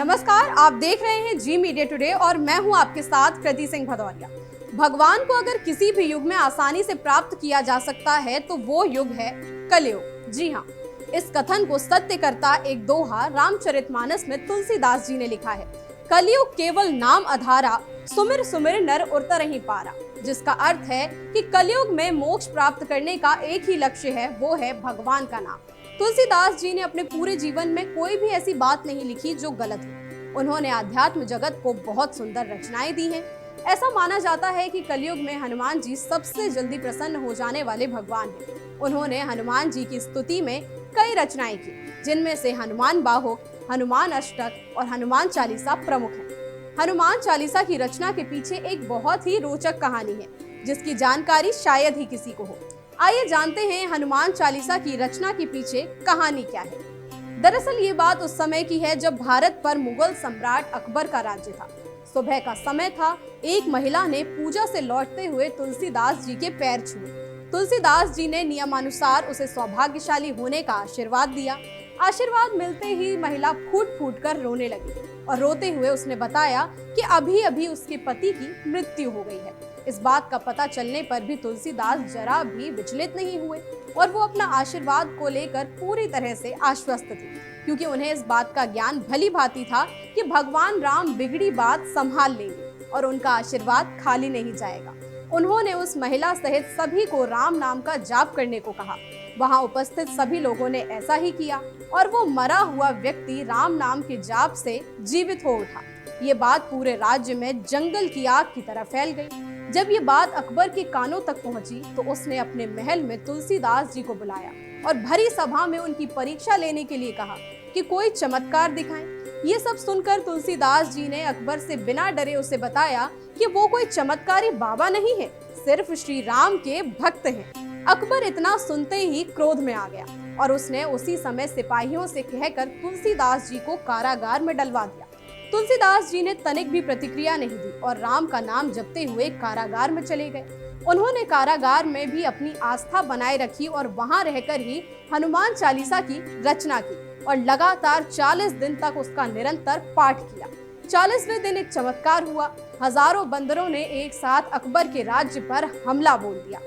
नमस्कार, आप देख रहे हैं जी मीडिया टुडे और मैं हूं आपके साथ कृति सिंह भदौरिया। भगवान को अगर किसी भी युग में आसानी से प्राप्त किया जा सकता है तो वो युग है कलयुग। जी हाँ, इस कथन को सत्य करता एक दोहा रामचरितमानस में तुलसीदास जी ने लिखा है। कलयुग केवल नाम अधारा, सुमिर सुमिर नर उतरहि पारा। जिसका अर्थ है कि कलयुग में मोक्ष प्राप्त करने का एक ही लक्ष्य है, वो है भगवान का नाम। तुलसीदास जी ने अपने पूरे जीवन में कोई भी ऐसी बात नहीं लिखी जो गलत हो। उन्होंने आध्यात्म जगत को बहुत सुंदर रचनाएं दी हैं। ऐसा माना जाता है कि कलयुग में हनुमान जी सबसे जल्दी प्रसन्न हो जाने वाले भगवान हैं। उन्होंने हनुमान जी की स्तुति में कई रचनाएं की, जिनमें से हनुमान बाहो, हनुमान अष्टक और हनुमान चालीसा प्रमुख है। हनुमान चालीसा की रचना के पीछे एक बहुत ही रोचक कहानी है, जिसकी जानकारी शायद ही किसी को हो। आइए जानते हैं हनुमान चालीसा की रचना के पीछे कहानी क्या है। दरअसल ये बात उस समय की है जब भारत पर मुगल सम्राट अकबर का राज्य था। सुबह का समय था। एक महिला ने पूजा से लौटते हुए तुलसीदास जी के पैर छुए। तुलसीदास जी ने नियमानुसार उसे सौभाग्यशाली होने का आशीर्वाद दिया। आशीर्वाद मिलते ही महिला फूट फूट कर रोने लगी और रोते हुए उसने बताया कि अभी अभी उसके पति की मृत्यु हो गई है। इस बात का पता चलने पर भी तुलसीदास जरा भी विचलित नहीं हुए और वो अपना आशीर्वाद को लेकर पूरी तरह से आश्वस्त थे, क्योंकि उन्हें इस बात का ज्ञान भली भांति था कि भगवान राम बिगड़ी बात संभाल लेंगे और उनका आशीर्वाद खाली नहीं जाएगा। उन्होंने उस महिला सहित सभी को राम नाम का जाप करने को कहा। वहां उपस्थित सभी लोगों ने ऐसा ही किया और वो मरा हुआ व्यक्ति राम नाम के जाप से जीवित हो उठा। ये बात पूरे राज्य में जंगल की आग की तरह फैल गई। जब ये बात अकबर के कानों तक पहुंची तो उसने अपने महल में तुलसीदास जी को बुलाया और भरी सभा में उनकी परीक्षा लेने के लिए कहा कि कोई चमत्कार दिखाएं। ये सब सुनकर तुलसीदास जी ने अकबर से बिना डरे उसे बताया कि वो कोई चमत्कारी बाबा नहीं है, सिर्फ श्री राम के भक्त हैं। अकबर इतना सुनते ही क्रोध में आ गया और उसने उसी समय सिपाहियों से कहकर तुलसीदास जी को कारागार में डलवा दिया। तुलसीदास जी ने तनिक भी प्रतिक्रिया नहीं दी और राम का नाम जपते हुए कारागार में चले गए। उन्होंने कारागार में भी अपनी आस्था बनाए रखी और वहां रहकर ही हनुमान चालीसा की रचना की और लगातार 40 दिन तक उसका निरंतर पाठ किया। 40वें दिन एक चमत्कार हुआ। हजारों बंदरों ने एक साथ अकबर के राज्य पर हमला बोल दिया।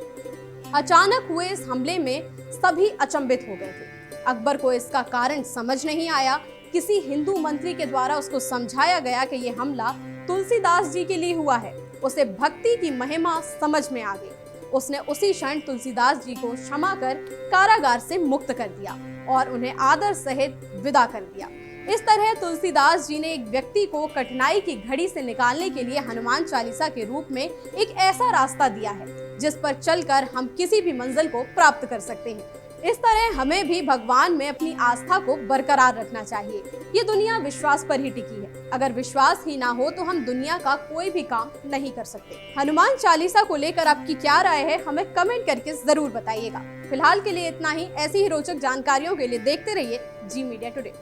अचानक हुए इस हमले में सभी अचंभित हो गए थे। अकबर को इसका कारण समझ नहीं आया। किसी हिंदू मंत्री के द्वारा उसको समझाया गया कि यह हमला तुलसीदास जी के लिए हुआ है। उसे भक्ति की महिमा समझ में आ गई। उसने उसी क्षण तुलसीदास जी को क्षमा कर कारागार से मुक्त कर दिया और उन्हें आदर सहित विदा कर दिया। इस तरह तुलसीदास जी ने एक व्यक्ति को कठिनाई की घड़ी से निकालने के लिए हनुमान चालीसा के रूप में एक ऐसा रास्ता दिया है जिस पर चलकर हम किसी भी मंजिल को प्राप्त कर सकते हैं। इस तरह हमें भी भगवान में अपनी आस्था को बरकरार रखना चाहिए। ये दुनिया विश्वास पर ही टिकी है। अगर विश्वास ही ना हो तो हम दुनिया का कोई भी काम नहीं कर सकते। हनुमान चालीसा को लेकर आपकी क्या राय है, हमें कमेंट करके जरूर बताइएगा। फिलहाल के लिए इतना ही। ऐसी ही रोचक जानकारियों के लिए देखते रहिए जी मीडिया टुडे।